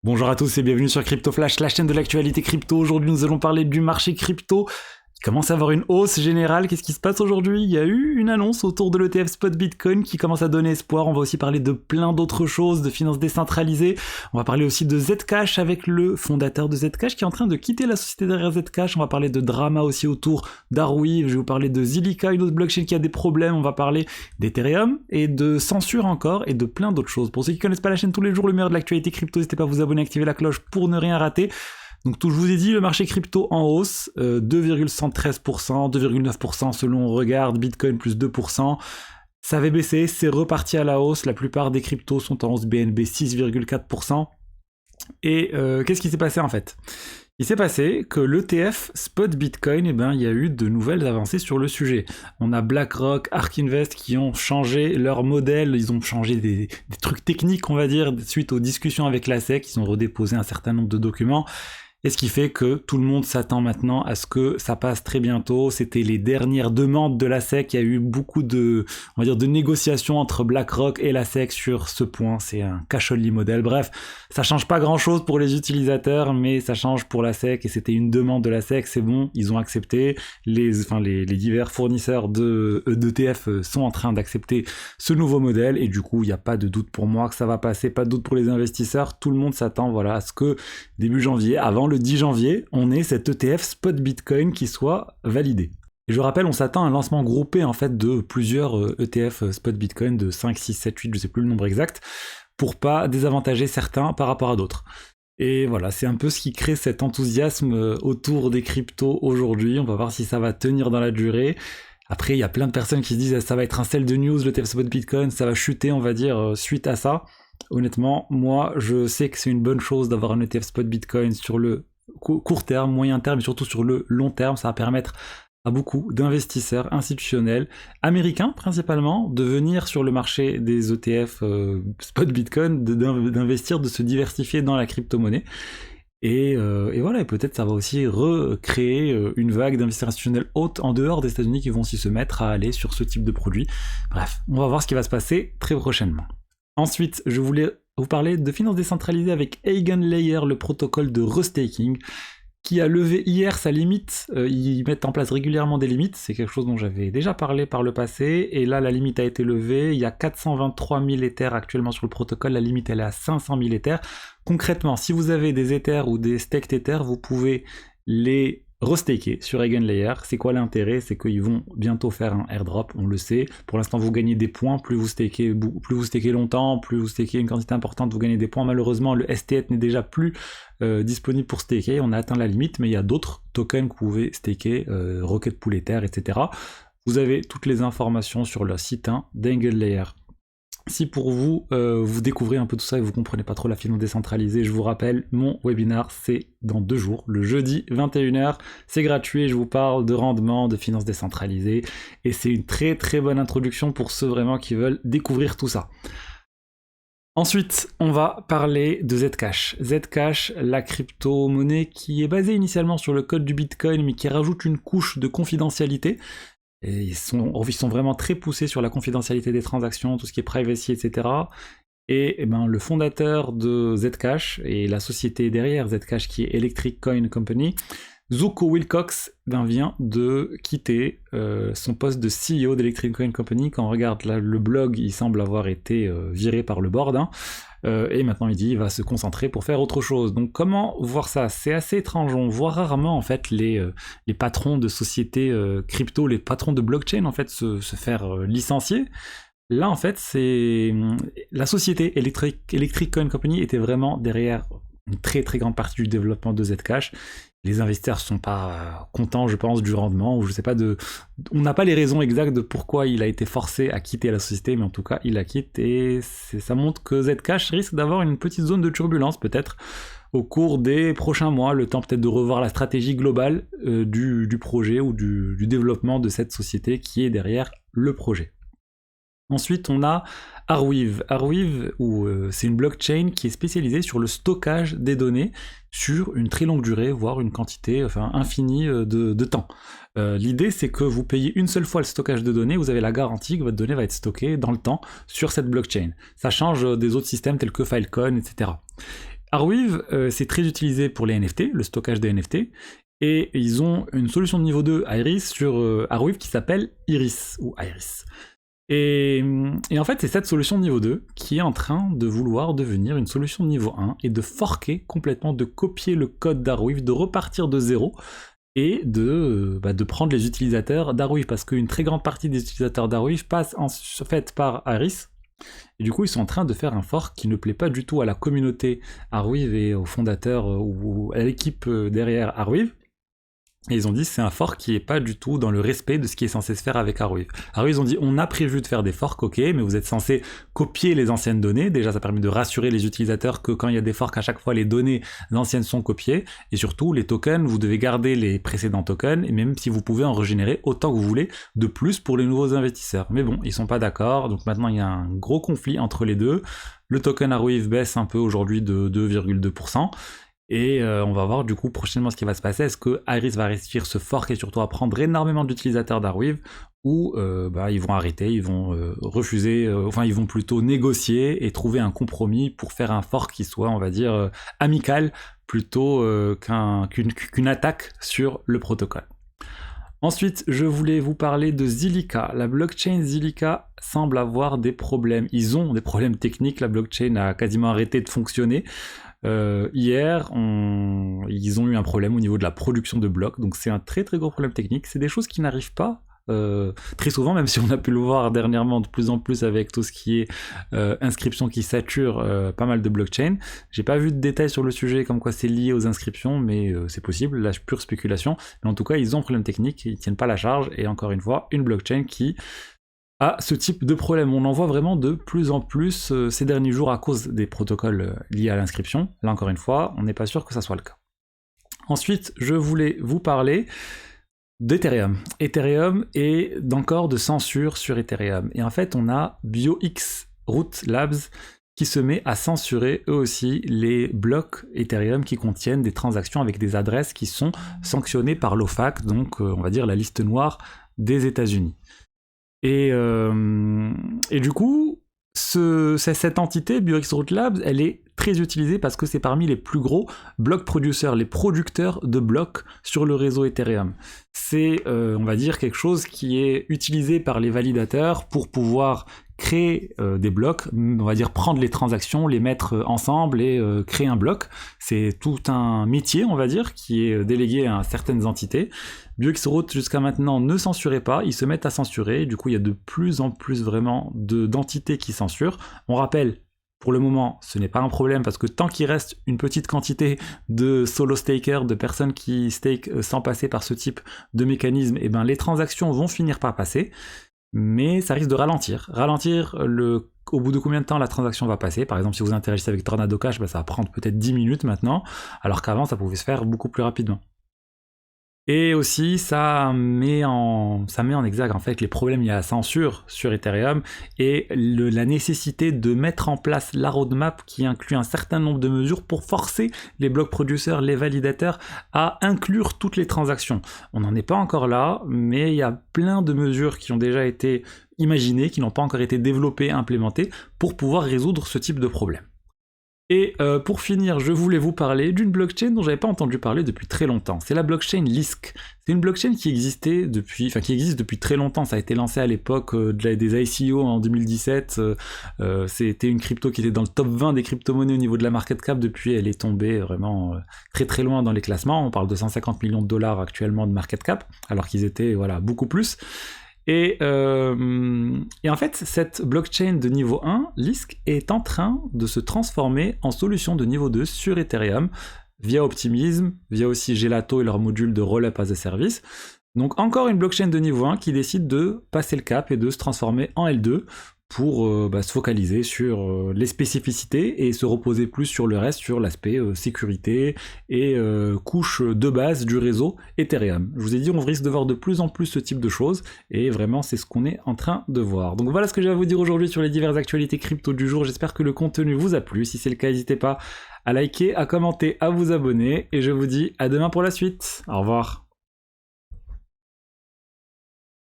Bonjour à tous et bienvenue sur Crypto Flash, la chaîne de l'actualité crypto. Aujourd'hui, nous allons parler du marché crypto. Il commence à avoir une hausse générale. Qu'est-ce qui se passe aujourd'hui? Il y a eu une annonce autour de l'ETF Spot Bitcoin qui commence à donner espoir. On va aussi parler de plein d'autres choses, de finances décentralisées. On va parler aussi de Zcash avec le fondateur de Zcash qui est en train de quitter la société derrière Zcash. On va parler de drama aussi autour d'Arweave. Je vais vous parler de Zilliqa, une autre blockchain qui a des problèmes. On va parler d'Ethereum et de censure encore et de plein d'autres choses. Pour ceux qui connaissent pas la chaîne tous les jours, le meilleur de l'actualité crypto, n'hésitez pas à vous abonner, activer la cloche pour ne rien rater. Donc tout, je vous ai dit, le marché crypto en hausse, 2,113%, 2,9% selon Regarde, Bitcoin plus 2%. Ça avait baissé, c'est reparti à la hausse, la plupart des cryptos sont en hausse, BNB 6,4%. Et qu'est-ce qui s'est passé en fait? Il s'est passé que l'ETF Spot Bitcoin, il y a eu de nouvelles avancées sur le sujet. On a BlackRock, ARK Invest qui ont changé leur modèle, ils ont changé des trucs techniques, on va dire, suite aux discussions avec la SEC, ils ont redéposé un certain nombre de documents. Et ce qui fait que tout le monde s'attend maintenant à ce que ça passe très bientôt. C'était les dernières demandes de la SEC. Il y a eu beaucoup de négociations entre BlackRock et la SEC sur ce point. C'est un cash-only modèle. Bref, ça change pas grand-chose pour les utilisateurs, mais ça change pour la SEC. Et c'était une demande de la SEC. C'est bon, ils ont accepté. Les divers fournisseurs d'ETF sont en train d'accepter ce nouveau modèle. Et du coup, il n'y a pas de doute pour moi que ça va passer. Pas de doute pour les investisseurs. Tout le monde s'attend, à ce que début janvier, avant le 10 janvier, on ait cet ETF Spot Bitcoin qui soit validé. Et je rappelle, on s'attend à un lancement groupé en fait de plusieurs ETF Spot Bitcoin de 5, 6, 7, 8, je sais plus le nombre exact, pour pas désavantager certains par rapport à d'autres. Et voilà, c'est un peu ce qui crée cet enthousiasme autour des cryptos aujourd'hui. On va voir si ça va tenir dans la durée. Après, il y a plein de personnes qui se disent ça va être un sell de news, le ETF Spot Bitcoin, ça va chuter, on va dire, suite à ça. Honnêtement, moi, je sais que c'est une bonne chose d'avoir un ETF Spot Bitcoin sur le court terme, moyen terme et surtout sur le long terme. Ça va permettre à beaucoup d'investisseurs institutionnels, américains principalement, de venir sur le marché des ETF Spot Bitcoin, d'investir, de se diversifier dans la crypto-monnaie. Et voilà, et peut-être ça va aussi recréer une vague d'investisseurs institutionnels haute en dehors des États-Unis qui vont aussi se mettre à aller sur ce type de produit. Bref, on va voir ce qui va se passer très prochainement. Ensuite, je voulais vous parler de finances décentralisées avec Eigenlayer, le protocole de restaking, qui a levé hier sa limite. Ils mettent en place régulièrement des limites, c'est quelque chose dont j'avais déjà parlé par le passé, et là la limite a été levée. Il y a 423 000 Ethers actuellement sur le protocole, la limite elle est à 500 000 Ethers. Concrètement, si vous avez des Ethers ou des staked Ethers, vous pouvez les restaker sur Eigenlayer. C'est quoi l'intérêt? C'est qu'ils vont bientôt faire un airdrop, on le sait. Pour l'instant, vous gagnez des points, plus vous stakez longtemps, plus vous stakez une quantité importante, vous gagnez des points. Malheureusement, le STETH n'est déjà plus disponible pour staker, on a atteint la limite, mais il y a d'autres tokens que vous pouvez staker, Rocket Pool Ether, etc. Vous avez toutes les informations sur le site d'Eigenlayer. Si pour vous, vous découvrez un peu tout ça et vous comprenez pas trop la finance décentralisée, je vous rappelle, mon webinar c'est dans 2 jours, le jeudi 21h, c'est gratuit et je vous parle de rendement, de finances décentralisées et c'est une très très bonne introduction pour ceux vraiment qui veulent découvrir tout ça. Ensuite, on va parler de Zcash. Zcash, la crypto-monnaie qui est basée initialement sur le code du Bitcoin mais qui rajoute une couche de confidentialité. Et ils sont vraiment très poussés sur la confidentialité des transactions, tout ce qui est privacy, etc. Et le fondateur de Zcash et la société derrière Zcash qui est Electric Coin Company, Zooko Wilcox vient de quitter son poste de CEO d'Electric Coin Company. Quand on regarde là, le blog, il semble avoir été viré par le board. Et maintenant il dit qu'il va se concentrer pour faire autre chose. Donc comment voir ça? C'est assez étrange, on voit rarement en fait les patrons de sociétés crypto, les patrons de blockchain en fait se faire licencier. Là en fait c'est la société Electric Coin Company était vraiment derrière une très très grande partie du développement de Zcash. Les investisseurs sont pas contents, je pense, du rendement, ou je sais pas on n'a pas les raisons exactes de pourquoi il a été forcé à quitter la société, mais en tout cas, il la quitte et ça montre que Zcash risque d'avoir une petite zone de turbulence, peut-être, au cours des prochains mois, le temps peut-être de revoir la stratégie globale du projet ou du développement de cette société qui est derrière le projet. Ensuite, on a Arweave. Arweave, c'est une blockchain qui est spécialisée sur le stockage des données sur une très longue durée, voire une quantité infinie de temps. L'idée, c'est que vous payez une seule fois le stockage de données, vous avez la garantie que votre donnée va être stockée dans le temps sur cette blockchain. Ça change des autres systèmes tels que Filecoin, etc. Arweave, c'est très utilisé pour les NFT, le stockage des NFT, et ils ont une solution de niveau 2 Iris sur Arweave qui s'appelle Iris, ou Iris. Et en fait, c'est cette solution de niveau 2 qui est en train de vouloir devenir une solution de niveau 1 et de forker complètement, de copier le code d'Arweave, de repartir de zéro et de prendre les utilisateurs d'Arweave, parce qu'une très grande partie des utilisateurs d'Arweave passe en fait par Iris. Et du coup, ils sont en train de faire un fork qui ne plaît pas du tout à la communauté Arweave et aux fondateurs ou à l'équipe derrière Arweave. Et ils ont dit c'est un fork qui est pas du tout dans le respect de ce qui est censé se faire avec Arweave. Arweave, ils ont dit on a prévu de faire des forks, ok, mais vous êtes censé copier les anciennes données. Déjà, ça permet de rassurer les utilisateurs que quand il y a des forks, à chaque fois les données anciennes sont copiées. Et surtout, les tokens, vous devez garder les précédents tokens, et même si vous pouvez en régénérer autant que vous voulez de plus pour les nouveaux investisseurs. Mais bon, ils sont pas d'accord, donc maintenant il y a un gros conflit entre les deux. Le token Arweave baisse un peu aujourd'hui de 2,2%. Et on va voir du coup prochainement ce qui va se passer. Est-ce que Iris va réussir ce fork et surtout à prendre énormément d'utilisateurs d'Arweave, ou ils vont arrêter, ils vont refuser, ils vont plutôt négocier et trouver un compromis pour faire un fork qui soit, on va dire, amical plutôt qu'une attaque sur le protocole. Ensuite, je voulais vous parler de Zilliqa. La blockchain Zilliqa semble avoir des problèmes. Ils ont des problèmes techniques, la blockchain a quasiment arrêté de fonctionner. Hier, ils ont eu un problème au niveau de la production de blocs, donc c'est un très très gros problème technique. C'est des choses qui n'arrivent pas très souvent, même si on a pu le voir dernièrement de plus en plus avec tout ce qui est inscription qui sature pas mal de blockchains. J'ai pas vu de détails sur le sujet comme quoi c'est lié aux inscriptions, mais c'est possible, la pure spéculation. Mais en tout cas, ils ont un problème technique, ils tiennent pas la charge, et encore une fois, une blockchain qui à ce type de problème. On en voit vraiment de plus en plus ces derniers jours à cause des protocoles liés à l'inscription. Là encore une fois, on n'est pas sûr que ça soit le cas. Ensuite, je voulais vous parler d'Ethereum. Ethereum et d'encore de censure sur Ethereum. Et en fait, on a BioX Root Labs qui se met à censurer eux aussi les blocs Ethereum qui contiennent des transactions avec des adresses qui sont sanctionnées par l'OFAC, donc on va dire la liste noire des États-Unis. Et du coup, cette entité, BioX Root Labs, elle est très utilisée parce que c'est parmi les plus gros block producers, les producteurs de blocs sur le réseau Ethereum. C'est, on va dire, quelque chose qui est utilisé par les validateurs pour pouvoir créer des blocs, on va dire prendre les transactions, les mettre ensemble et créer un bloc. C'est tout un métier, on va dire, qui est délégué à certaines entités. BioX Root jusqu'à maintenant ne censurait pas, ils se mettent à censurer, du coup il y a de plus en plus vraiment d'entités qui censurent. On rappelle, pour le moment, ce n'est pas un problème parce que tant qu'il reste une petite quantité de solo stakers, de personnes qui stake sans passer par ce type de mécanisme, et ben les transactions vont finir par passer. Mais ça risque de ralentir. Au bout de combien de temps la transaction va passer. Par exemple, si vous interagissez avec Tornado Cash, ça va prendre peut-être 10 minutes maintenant, alors qu'avant, ça pouvait se faire beaucoup plus rapidement. Et aussi, ça met en exergue en fait les problèmes liés à la censure sur Ethereum et la nécessité de mettre en place la roadmap qui inclut un certain nombre de mesures pour forcer les block producers, les validateurs à inclure toutes les transactions. On n'en est pas encore là, mais il y a plein de mesures qui ont déjà été imaginées, qui n'ont pas encore été développées, implémentées, pour pouvoir résoudre ce type de problème. Et pour finir, je voulais vous parler d'une blockchain dont j'avais pas entendu parler depuis très longtemps. C'est la blockchain Lisk. C'est une blockchain qui existe depuis très longtemps. Ça a été lancé à l'époque des ICO en 2017. C'était une crypto qui était dans le top 20 des crypto-monnaies au niveau de la market cap. Depuis, elle est tombée vraiment très très loin dans les classements. On parle de 150 millions de dollars actuellement de market cap, alors qu'ils étaient beaucoup plus. Et en fait, cette blockchain de niveau 1, Lisk, est en train de se transformer en solution de niveau 2 sur Ethereum, via Optimism, via aussi Gelato et leur module de Rollup as a Service. Donc encore une blockchain de niveau 1 qui décide de passer le cap et de se transformer en L2 pour se focaliser sur les spécificités et se reposer plus sur le reste, sur l'aspect sécurité et couche de base du réseau Ethereum. Je vous ai dit, on risque de voir de plus en plus ce type de choses, et vraiment c'est ce qu'on est en train de voir. Donc voilà ce que j'ai à vous dire aujourd'hui sur les diverses actualités crypto du jour. J'espère que le contenu vous a plu. Si c'est le cas, n'hésitez pas à liker, à commenter, à vous abonner, et je vous dis à demain pour la suite. Au revoir.